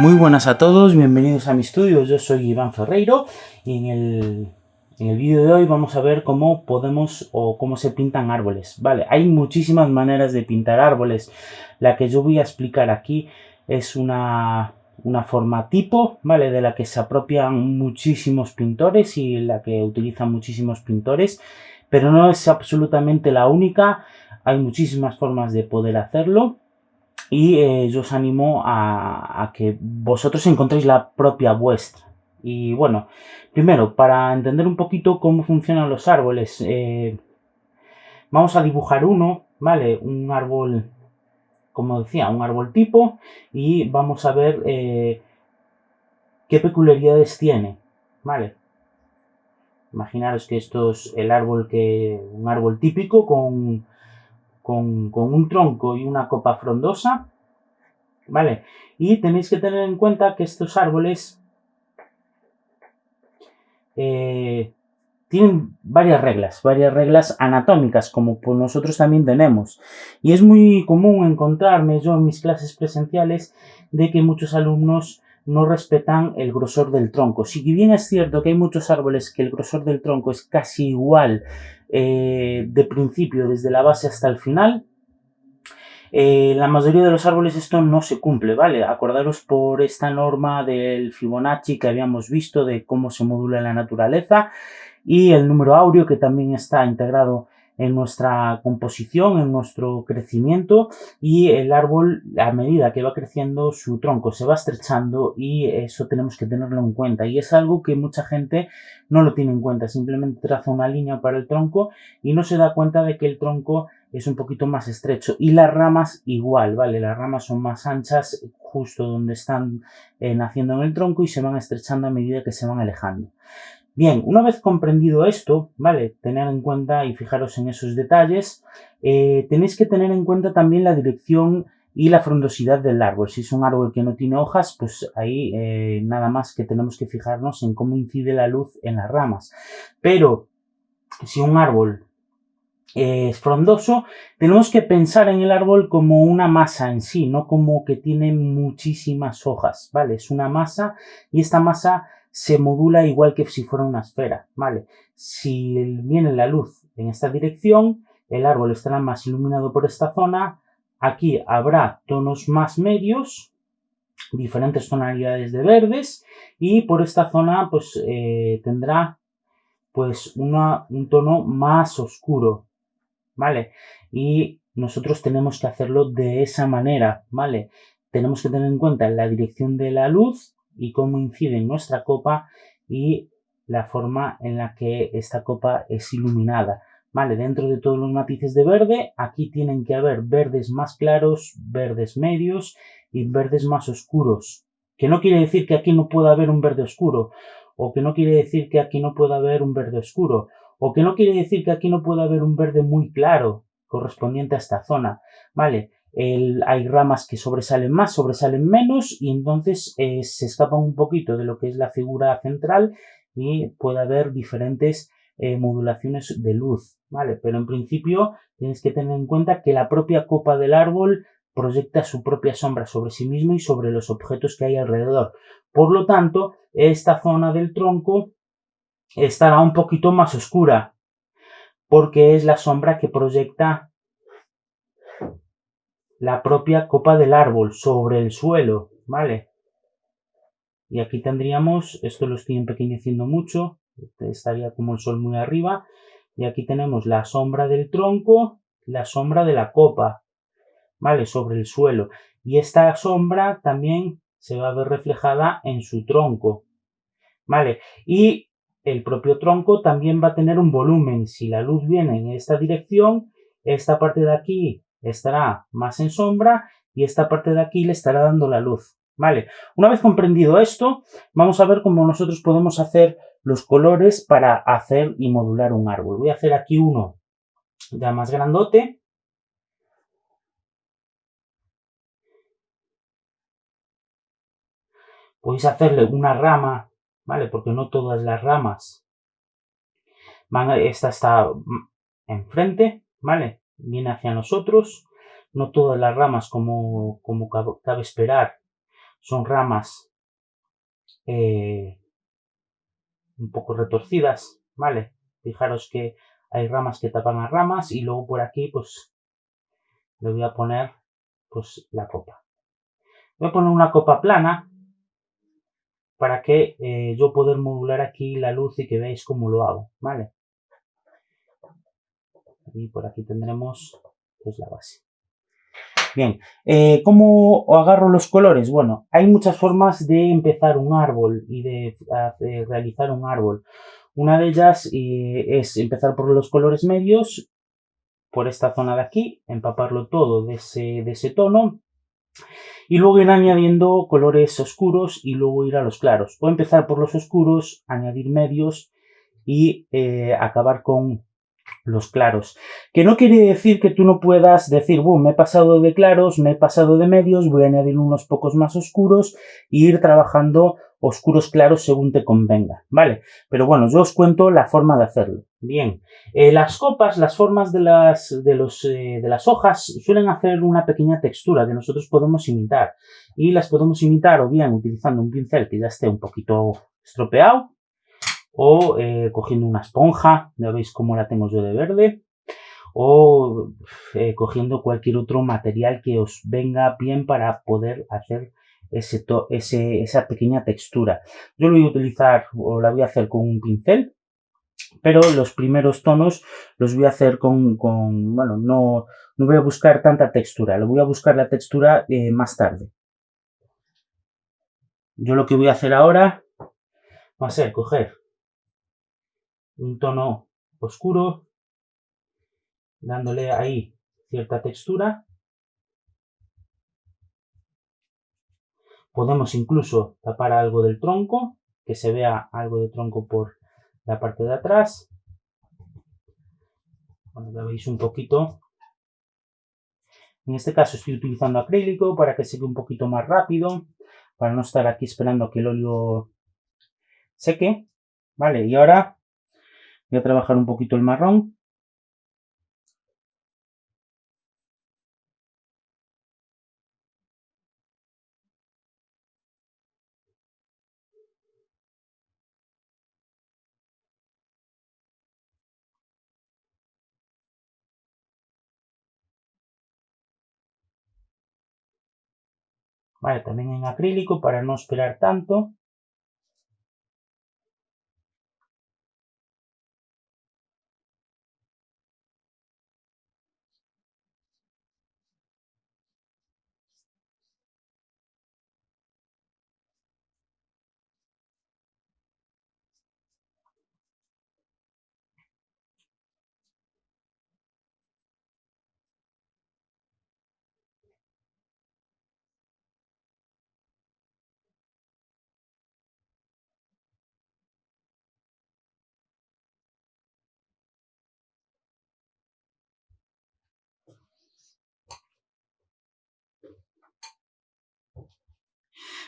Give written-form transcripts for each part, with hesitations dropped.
Muy buenas a todos, bienvenidos a mi estudio, yo soy Iván Ferreiro y en el vídeo de hoy vamos a ver cómo podemos o cómo se pintan árboles. Vale, hay muchísimas maneras de pintar árboles. La que yo voy a explicar aquí es una forma tipo, ¿vale? De la que se apropian muchísimos pintores y la que utilizan muchísimos pintores, pero no es absolutamente la única, hay muchísimas formas de poder hacerlo. Y yo os animo a que vosotros encontréis la propia vuestra. Y bueno, primero, para entender un poquito cómo funcionan los árboles, vamos a dibujar uno, ¿vale? Un árbol, como decía, un árbol tipo, y vamos a ver qué peculiaridades tiene, ¿vale? Imaginaros que esto es un árbol típico con un tronco y una copa frondosa, ¿vale? Y tenéis que tener en cuenta que estos árboles tienen varias reglas anatómicas, como pues nosotros también tenemos. Y es muy común encontrarme yo en mis clases presenciales de que muchos alumnos no respetan el grosor del tronco. Si bien es cierto que hay muchos árboles que el grosor del tronco es casi igual de principio, desde la base hasta el final, la mayoría de los árboles esto no se cumple, ¿vale? Acordaros por esta norma del Fibonacci que habíamos visto de cómo se modula la naturaleza y el número áureo que también está integrado en nuestra composición, en nuestro crecimiento, y el árbol, a medida que va creciendo, su tronco se va estrechando y eso tenemos que tenerlo en cuenta. Y es algo que mucha gente no lo tiene en cuenta, simplemente traza una línea para el tronco y no se da cuenta de que el tronco es un poquito más estrecho y las ramas igual, ¿vale? Las ramas son más anchas justo donde están naciendo en el tronco y se van estrechando a medida que se van alejando. Bien, una vez comprendido esto, ¿vale? Tener en cuenta y fijaros en esos detalles, tenéis que tener en cuenta también la dirección y la frondosidad del árbol. Si es un árbol que no tiene hojas, pues ahí nada más que tenemos que fijarnos en cómo incide la luz en las ramas. Pero si un árbol es frondoso, tenemos que pensar en el árbol como una masa en sí, no como que tiene muchísimas hojas, ¿vale? Es una masa y esta masa se modula igual que si fuera una esfera, ¿vale? Si viene la luz en esta dirección, el árbol estará más iluminado por esta zona, aquí habrá tonos más medios, diferentes tonalidades de verdes, y por esta zona pues tendrá pues un tono más oscuro, ¿vale? Y nosotros tenemos que hacerlo de esa manera, ¿vale? Tenemos que tener en cuenta la dirección de la luz y cómo incide en nuestra copa y la forma en la que esta copa es iluminada, ¿vale? Dentro de todos los matices de verde, aquí tienen que haber verdes más claros, verdes medios y verdes más oscuros. Que no quiere decir que aquí no pueda haber un verde oscuro, o que no quiere decir que aquí no pueda haber un verde oscuro, o que no quiere decir que aquí no pueda haber un verde muy claro correspondiente a esta zona, ¿vale? Hay ramas que sobresalen más, sobresalen menos y entonces se escapan un poquito de lo que es la figura central y puede haber diferentes modulaciones de luz, ¿vale? Pero en principio tienes que tener en cuenta que la propia copa del árbol proyecta su propia sombra sobre sí mismo y sobre los objetos que hay alrededor. Por lo tanto, esta zona del tronco estará un poquito más oscura, porque es la sombra que proyecta la propia copa del árbol sobre el suelo, ¿vale? Y aquí tendríamos, esto lo estoy empequeñeciendo mucho, estaría como el sol muy arriba, y aquí tenemos la sombra del tronco, la sombra de la copa, ¿vale? Sobre el suelo. Y esta sombra también se va a ver reflejada en su tronco, ¿vale? Y el propio tronco también va a tener un volumen. Si la luz viene en esta dirección, esta parte de aquí estará más en sombra y esta parte de aquí le estará dando la luz, ¿vale? Una vez comprendido esto, vamos a ver cómo nosotros podemos hacer los colores para hacer y modular un árbol. Voy a hacer aquí uno ya más grandote. Podéis hacerle una rama, ¿vale? Porque no todas las ramas esta está enfrente, ¿vale? Viene hacia nosotros. No todas las ramas, como cabe esperar, son ramas un poco retorcidas, ¿vale? Fijaros que hay ramas que tapan a ramas y luego por aquí pues le voy a poner pues la copa. Voy a poner una copa plana para que yo poder modular aquí la luz y que veáis cómo lo hago, ¿vale? Y por aquí tendremos pues la base. Bien, ¿cómo agarro los colores? Bueno, hay muchas formas de empezar un árbol y de realizar un árbol. Una de ellas es empezar por los colores medios, por esta zona de aquí, empaparlo todo de ese tono y luego ir añadiendo colores oscuros y luego ir a los claros. O empezar por los oscuros, añadir medios y acabar con los claros. Que no quiere decir que tú no puedas decir, me he pasado de claros, me he pasado de medios, voy a añadir unos pocos más oscuros e ir trabajando oscuros claros según te convenga, ¿vale? Pero bueno, yo os cuento la forma de hacerlo. Bien, las copas, las formas de las hojas suelen hacer una pequeña textura que nosotros podemos imitar. Y las podemos imitar o bien utilizando un pincel que ya esté un poquito estropeado, o cogiendo una esponja, ya veis cómo la tengo yo de verde, o cogiendo cualquier otro material que os venga bien para poder hacer esa pequeña textura. Yo lo voy a utilizar o la voy a hacer con un pincel, pero los primeros tonos los voy a hacer bueno, no voy a buscar tanta textura, lo voy a buscar la textura más tarde. Yo lo que voy a hacer ahora va a ser coger un tono oscuro, dándole ahí cierta textura. Podemos incluso tapar algo del tronco, que se vea algo de tronco por la parte de atrás. Bueno, ya veis un poquito. En este caso estoy utilizando acrílico para que seque un poquito más rápido, para no estar aquí esperando a que el óleo seque. Vale, y ahora voy a trabajar un poquito el marrón. Vale, también en acrílico para no esperar tanto.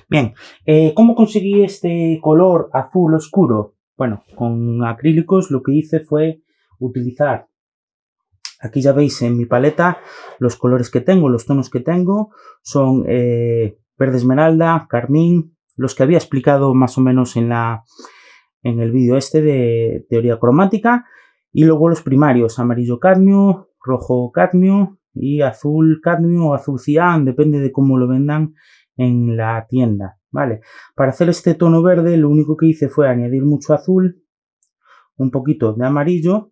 Bien, ¿cómo conseguí este color azul oscuro? Bueno, con acrílicos lo que hice fue utilizar, aquí ya veis en mi paleta los colores que tengo, los tonos que tengo, son verde esmeralda, carmín, los que había explicado más o menos en el vídeo este de teoría cromática, y luego los primarios, amarillo cadmio, rojo cadmio y azul cadmio o azul cian, depende de cómo lo vendan en la tienda, ¿vale? Para hacer este tono verde lo único que hice fue añadir mucho azul, un poquito de amarillo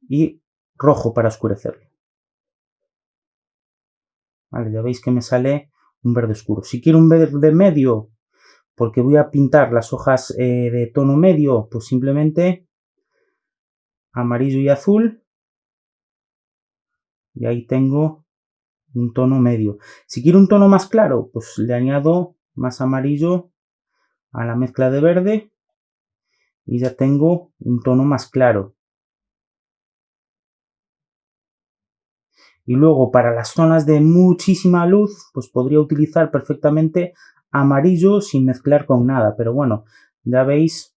y rojo para oscurecerlo. Vale, ya veis que me sale un verde oscuro. Si quiero un verde medio, porque voy a pintar las hojas de tono medio, pues simplemente amarillo y azul. Y ahí tengo un tono medio. Si quiero un tono más claro, pues le añado más amarillo a la mezcla de verde y ya tengo un tono más claro. Y luego para las zonas de muchísima luz, pues podría utilizar perfectamente amarillo sin mezclar con nada. Pero bueno, ya veis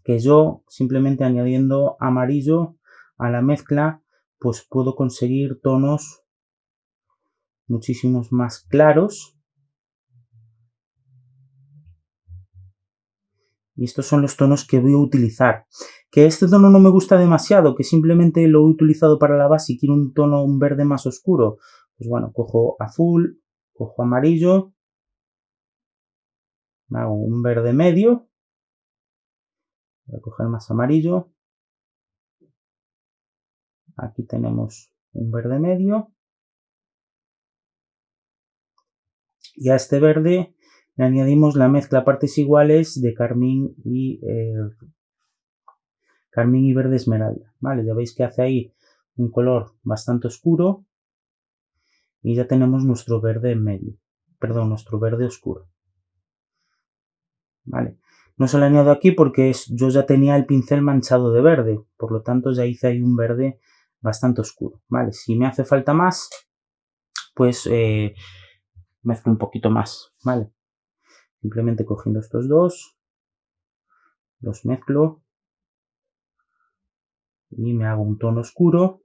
que yo simplemente añadiendo amarillo a la mezcla, pues puedo conseguir tonos muchísimos más claros. Y estos son los tonos que voy a utilizar. Que este tono no me gusta demasiado, que simplemente lo he utilizado para la base y quiero un verde más oscuro. Pues bueno, cojo azul, cojo amarillo, hago un verde medio. Voy a coger más amarillo. Aquí tenemos un verde medio. Y a este verde le añadimos la mezcla a partes iguales de carmín y verde esmeralda. Vale, ya veis que hace ahí un color bastante oscuro. Y ya tenemos nuestro verde en medio. Perdón, nuestro verde oscuro. Vale. No se lo añado aquí porque yo ya tenía el pincel manchado de verde. Por lo tanto ya hice ahí un verde bastante oscuro. Vale, si me hace falta más, pues mezclo un poquito más. Vale. Simplemente cogiendo estos dos, los mezclo y me hago un tono oscuro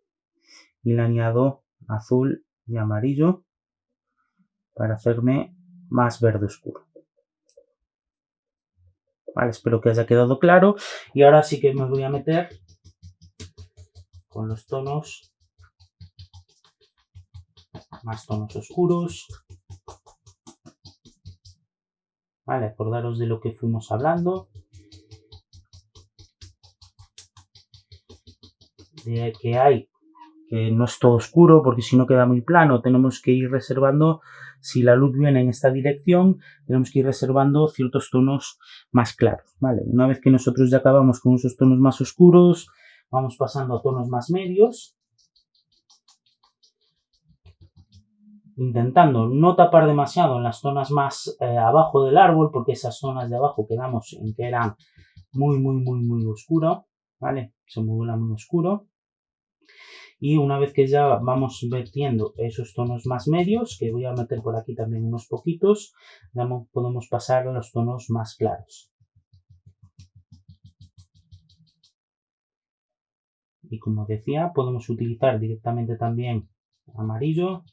y le añado azul y amarillo para hacerme más verde oscuro. Vale, espero que haya quedado claro. Y ahora sí que me voy a meter con los tonos, más tonos oscuros. Vale, acordaros de lo que fuimos hablando. De que no es todo oscuro porque si no queda muy plano. Tenemos que ir reservando, si la luz viene en esta dirección, tenemos que ir reservando ciertos tonos más claros. Vale, una vez que nosotros ya acabamos con esos tonos más oscuros, vamos pasando a tonos más medios. Intentando no tapar demasiado en las zonas más abajo del árbol, porque esas zonas de abajo quedamos en que eran muy oscuro, ¿vale? Se modula muy oscuro. Y una vez que ya vamos vertiendo esos tonos más medios, que voy a meter por aquí también unos poquitos, ya podemos pasar a los tonos más claros. Y como decía, podemos utilizar directamente también amarillo.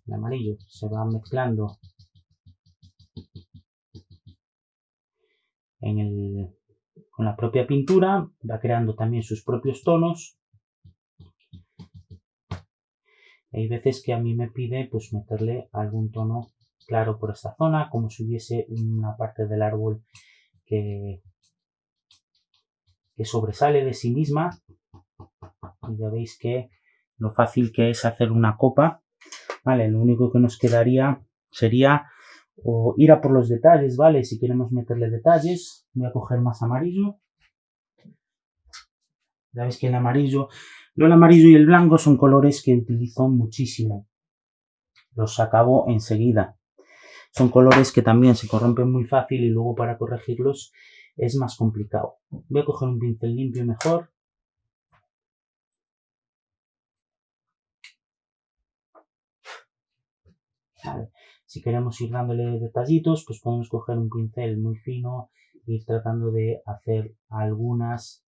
El amarillo se va mezclando con la propia pintura, va creando también sus propios tonos. Hay veces que a mí me pide pues meterle algún tono claro por esta zona, como si hubiese una parte del árbol que sobresale de sí misma. Y ya veis que lo fácil que es hacer una copa. Vale, lo único que nos quedaría sería o ir a por los detalles, ¿vale? Si queremos meterle detalles, voy a coger más amarillo. Ya veis que el amarillo y el blanco son colores que utilizo muchísimo. Los acabo enseguida. Son colores que también se corrompen muy fácil y luego para corregirlos es más complicado. Voy a coger un pincel limpio mejor. Vale. Si queremos ir dándole detallitos, pues podemos coger un pincel muy fino e ir tratando de hacer algunas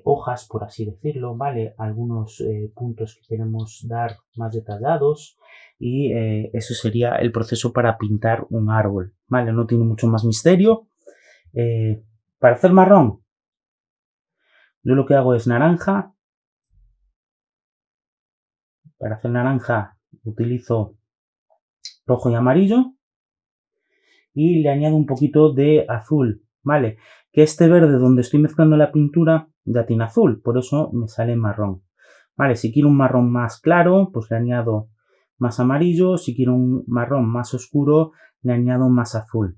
hojas, por así decirlo, ¿vale? Algunos puntos que queremos dar más detallados y eso sería el proceso para pintar un árbol, ¿vale? No tiene mucho más misterio. Para hacer marrón, yo lo que hago es naranja. Para hacer naranja utilizo rojo y amarillo y le añado un poquito de azul, ¿vale? Que este verde donde estoy mezclando la pintura ya tiene azul, por eso me sale marrón. Vale, si quiero un marrón más claro, pues le añado más amarillo. Si quiero un marrón más oscuro, le añado más azul.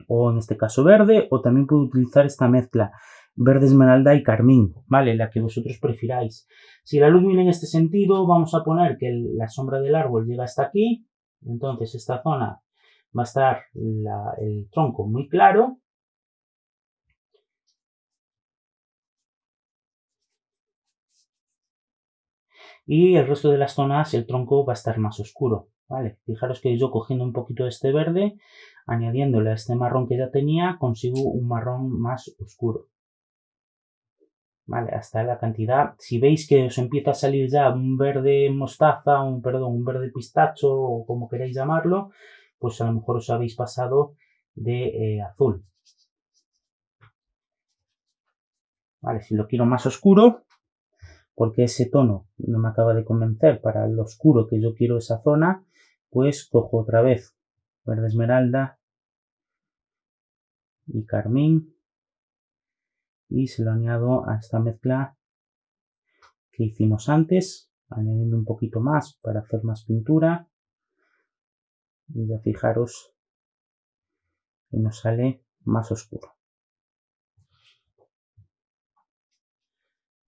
O en este caso verde, o también puedo utilizar esta mezcla, verde esmeralda y carmín, ¿vale? La que vosotros prefiráis. Si la luz viene en este sentido, vamos a poner que la sombra del árbol llega hasta aquí. Entonces esta zona va a estar el tronco muy claro. Y el resto de las zonas el tronco va a estar más oscuro, ¿vale? Fijaros que yo cogiendo un poquito de este verde, añadiéndole a este marrón que ya tenía, consigo un marrón más oscuro. ¿vale? Hasta la cantidad. Si veis que os empieza a salir ya un verde mostaza, un verde pistacho o como queráis llamarlo, pues a lo mejor os habéis pasado de azul. Vale, si lo quiero más oscuro, porque ese tono no me acaba de convencer para lo oscuro que yo quiero esa zona, pues cojo otra vez verde esmeralda y carmín y se lo añado a esta mezcla que hicimos antes, añadiendo un poquito más para hacer más pintura. Y ya fijaros que nos sale más oscuro.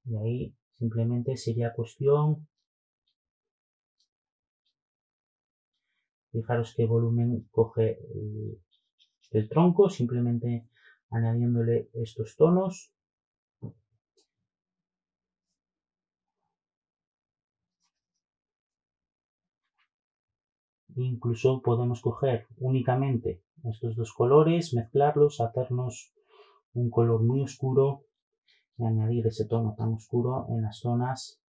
Y ahí simplemente sería cuestión, fijaros qué volumen coge el tronco, simplemente añadiéndole estos tonos. Incluso podemos coger únicamente estos dos colores, mezclarlos, hacernos un color muy oscuro y añadir ese tono tan oscuro en las zonas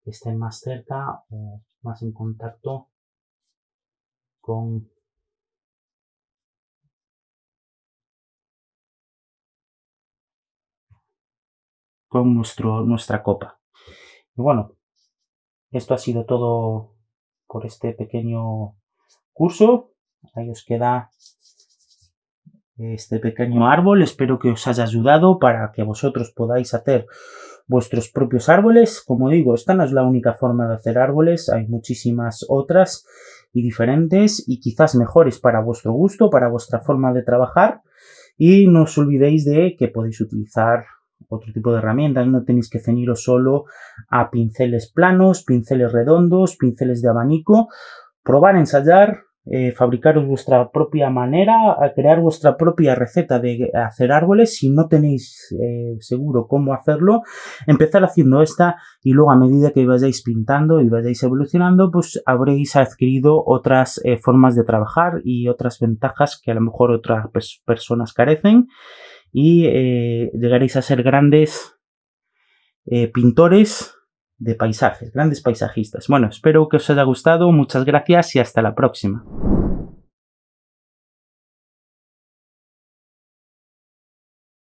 que estén más cerca o más en contacto con nuestra copa. Y bueno, esto ha sido todo por este pequeño curso. Ahí os queda este pequeño árbol. Espero que os haya ayudado para que vosotros podáis hacer vuestros propios árboles. Como digo, esta no es la única forma de hacer árboles, hay muchísimas otras y diferentes y quizás mejores para vuestro gusto, para vuestra forma de trabajar. Y no os olvidéis de que podéis utilizar otro tipo de herramientas, no tenéis que ceñiros solo a pinceles planos, pinceles redondos, pinceles de abanico. Probar, ensayar, fabricaros vuestra propia manera, a crear vuestra propia receta de hacer árboles. Si no tenéis seguro cómo hacerlo, empezar haciendo esta y luego a medida que vayáis pintando y vayáis evolucionando, pues habréis adquirido otras formas de trabajar y otras ventajas que a lo mejor otras personas carecen y llegaréis a ser grandes pintores de paisajes, grandes paisajistas. Bueno, espero que os haya gustado, muchas gracias y hasta la próxima.